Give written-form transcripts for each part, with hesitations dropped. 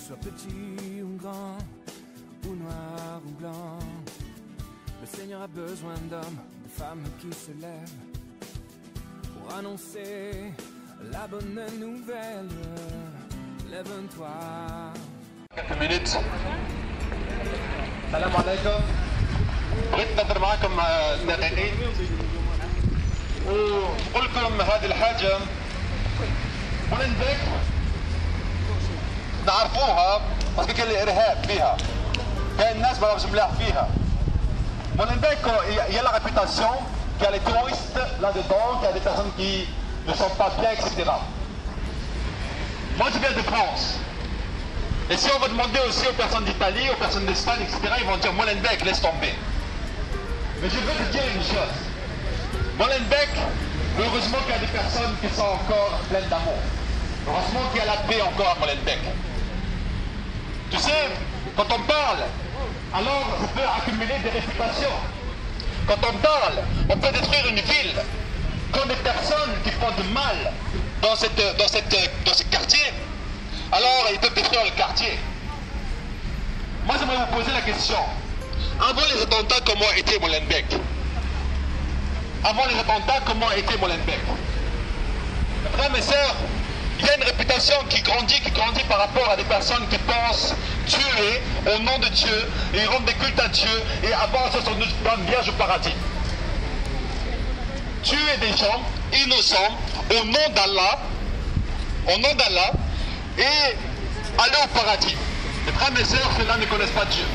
sois petit ou grand, ou noir ou blanc, le Seigneur a besoin d'hommes, de femmes qui se lèvent pour annoncer la bonne nouvelle. Lève-toi. Quelques minutes. Salam alaikum. بغيت نهضر معاكم دقيقتين ونقول لكم هذه الحاجة مولنبيك نعرفوها باسكو كاين الارهاب فيها، كاين الناس ما راهمش ملاح فيها. Molenbeek, il y a la réputation qu'il y a les terroristes là-dedans, qu'il y a des personnes qui ne sont pas bien, etc. Moi je viens de France. Et si on va demander aussi aux personnes d'Italie, aux personnes d'Espagne, etc., ils vont dire Molenbeek, laisse tomber. Mais je veux te dire une chose. Molenbeek, heureusement qu'il y a des personnes qui sont encore pleines d'amour. Heureusement qu'il y a la paix encore à Molenbeek. Tu sais, quand on parle, alors on peut accumuler des réputations. Quand on parle, on peut détruire une ville. Quand des personnes qui font du mal dans ce quartier, alors ils peuvent détruire le quartier. Moi j'aimerais vous poser la question. Avant les attentats, comment était Molenbeek? Avant les attentats, comment était Molenbeek? Frères et sœurs, il y a une réputation qui grandit par rapport à des personnes qui pensent tuer au nom de Dieu et rendre des cultes à Dieu et avoir sur une vierge au paradis. Tuer des gens innocents au nom d'Allah, et aller au paradis. Les frères et sœurs, ceux-là ne connaissent pas Dieu.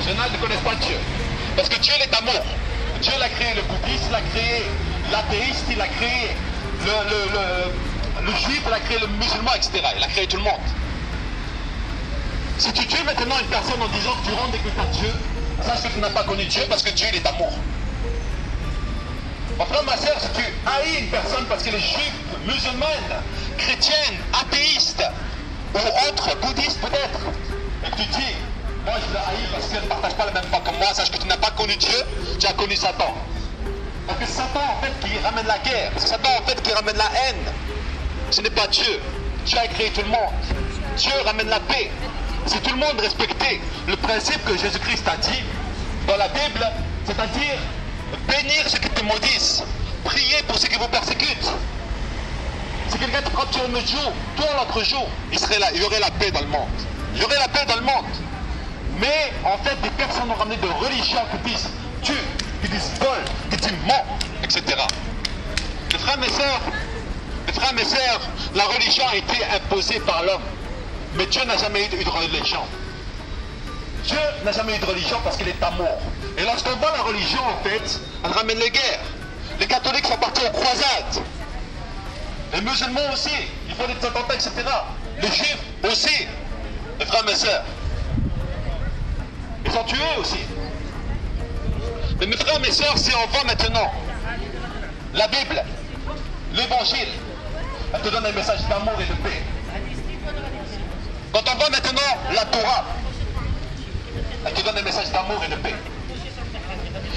Ceux-là ne connaissent pas Dieu. Parce que Dieu il est amour. Dieu il a créé le bouddhiste, il a créé l'athéiste, il a créé le juif, il a créé le musulman, etc. Il a créé tout le monde. Si tu tues maintenant une personne en disant que tu rends des cultes à Dieu, sache que tu n'as pas connu Dieu parce que Dieu il est amour. Mon frère, ma soeur, si tu haïs une personne parce qu'elle est juive, musulmane, chrétienne, athéiste, ou autre, bouddhiste peut-être, et que tu dis, moi je le haïs parce qu'elle ne partage pas la même foi que moi, sache que tu n'as pas connu Dieu, tu as connu Satan. Parce que Satan en fait qui ramène la guerre, c'est Satan en fait qui ramène la haine. Ce n'est pas Dieu. Dieu a créé tout le monde. Dieu ramène la paix. Si tout le monde respectait le principe que Jésus-Christ a dit dans la Bible, c'est-à-dire bénir ceux qui te maudissent, prier pour ceux qui vous persécutent. Si quelqu'un te frappe sur une joue, toi l'autre joue, il y aurait la paix dans le monde. Il y aurait la paix dans le monde. Mais en fait, des personnes ont ramené de religions qui disent tue, qui disent vole, qui disent ment, etc. Les frères et sœurs, la religion a été imposée par l'homme. Mais Dieu n'a jamais eu de religion. Dieu n'a jamais eu de religion parce qu'il est amour. Et lorsqu'on voit la religion, en fait, elle ramène les guerres. Les catholiques sont partis aux croisades. Les musulmans aussi, ils font des attentats, etc. Les juifs aussi. Les frères et sœurs. Ils sont tués aussi. Mais mes frères et mes sœurs, si on voit maintenant la Bible, l'évangile, elle te donne un message d'amour et de paix. Quand on voit maintenant la Torah, elle te donne un message d'amour et de paix.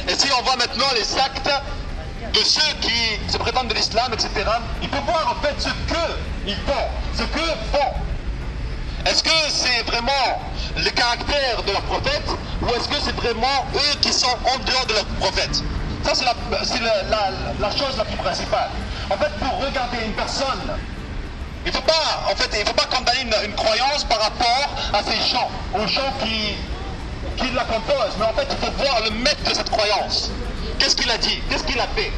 Et si on voit maintenant les actes de ceux qui se prétendent de l'islam, etc., il faut voir en fait ce qu'ils font, ce qu'eux font. Est-ce que c'est vraiment le caractère de leur prophète ou est-ce que c'est vraiment eux qui sont en dehors de leur prophète? Ça c'est la chose la plus principale. En fait, pour regarder une personne, il ne faut pas condamner une croyance par rapport à ces gens, aux gens qui la composent. Mais en fait, il faut voir le maître de cette croyance. Qu'est-ce qu'il a dit? Qu'est-ce qu'il a fait?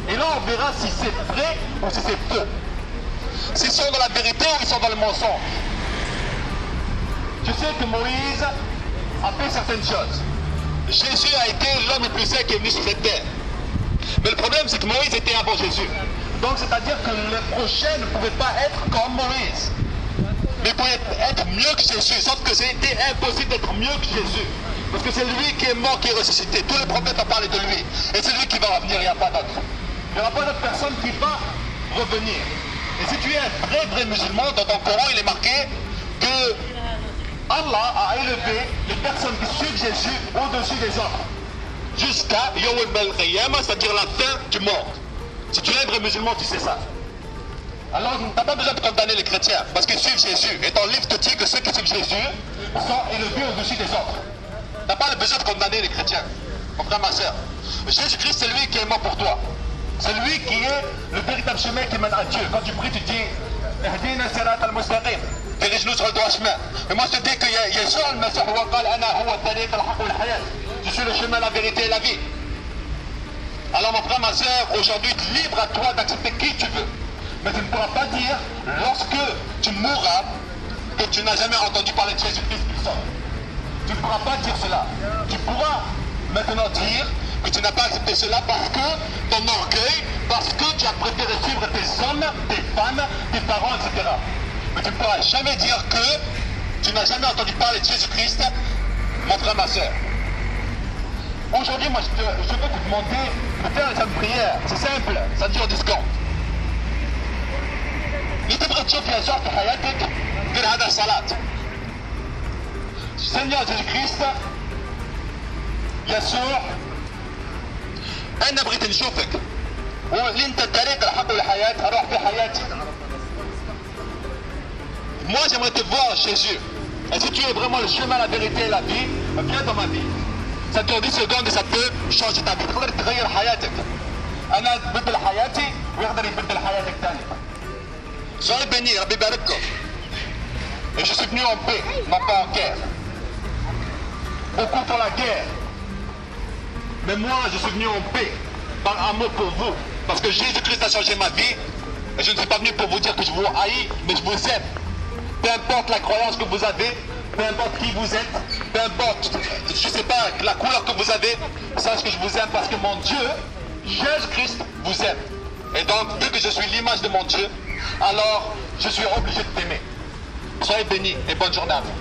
Et là, on verra si c'est vrai ou si c'est faux. S'ils sont dans la vérité ou ils sont dans le mensonge. Je sais que Moïse a fait certaines choses. Jésus a été l'homme le plus saint qui est venu sur cette terre. Mais le problème, c'est que Moïse était avant Jésus. Donc, c'est-à-dire que les prochains ne pouvaient pas être comme Moïse. Mais ils pouvaient être mieux que Jésus. Sauf que c'était impossible d'être mieux que Jésus. Parce que c'est lui qui est mort, qui est ressuscité. Tous les prophètes ont parlé de lui. Et c'est lui qui va revenir, il n'y a pas d'autre. Il n'y aura pas d'autre personne qui va revenir. Et si tu es un vrai musulman, dans ton Coran, il est marqué que Allah a élevé les personnes qui suivent Jésus au-dessus des autres. Jusqu'à Yawm al-Qiyamah, c'est-à-dire la fin du monde. Si tu es un vrai musulman, tu sais ça. Alors, tu n'as pas besoin de condamner les chrétiens, parce qu'ils suivent Jésus. Et ton livre te dit que Jésus sont élevés au-dessus des autres. Tu n'as pas le besoin de condamner les chrétiens, mon frère, ma soeur. Jésus-Christ, c'est lui qui est mort pour toi. C'est lui qui est le véritable chemin qui mène à Dieu. Quand tu pries, tu dis Ihdina sirat al-mustaqim. Dirige-nous sur le droit chemin. Et moi, je te dis que Yeshua al-Masih wa qal ana huwa al-tariq al-haq wal-hayat. Je suis le chemin, la vérité et la vie. Alors, mon frère, ma soeur, aujourd'hui, libre à toi d'accepter qui tu veux. Mais tu ne pourras pas dire, lorsque tu mourras, que tu n'as jamais entendu parler de Jésus-Christ qui sort. Tu ne pourras pas dire cela. Tu pourras maintenant dire que tu n'as pas accepté cela parce que ton orgueil, parce que tu as préféré suivre tes hommes, tes femmes, tes parents, etc. Mais tu ne pourras jamais dire que tu n'as jamais entendu parler de Jésus-Christ, mon frère, ma soeur. Aujourd'hui, moi, je veux te demander de faire une prière. C'est simple, ça dure 10 secondes. تبغى تشوف يسوع في حياتك غير هذا الصلاة. Seigneur Jésus-Christ, يسوع أنا بغيت نشوفك واللي أنت الطريق الحق والحياة أروح في حياتي. Moi j'aimerais te voir Jésus. Et si tu es vraiment le chemin, la vérité et la vie, viens dans ma vie. Ça dure 10 secondes et ça peut changer ta vie. تقدر تغير حياتك. أنا بدل حياتي ويقدر يبدل حياتك ثاني. Soyez bénis, Rabbi Barakko. Et je suis venu en paix, non pas en guerre. Beaucoup pour la guerre. Mais moi, je suis venu en paix, par amour pour vous. Parce que Jésus-Christ a changé ma vie. Et je ne suis pas venu pour vous dire que je vous haïs, mais je vous aime. Peu importe la croyance que vous avez, peu importe qui vous êtes, peu importe, je ne sais pas, la couleur que vous avez, sache que je vous aime parce que mon Dieu, Jésus-Christ, vous aime. Et donc, vu que je suis l'image de mon Dieu, alors je suis obligé de t'aimer. Soyez bénis et bonne journée à vous.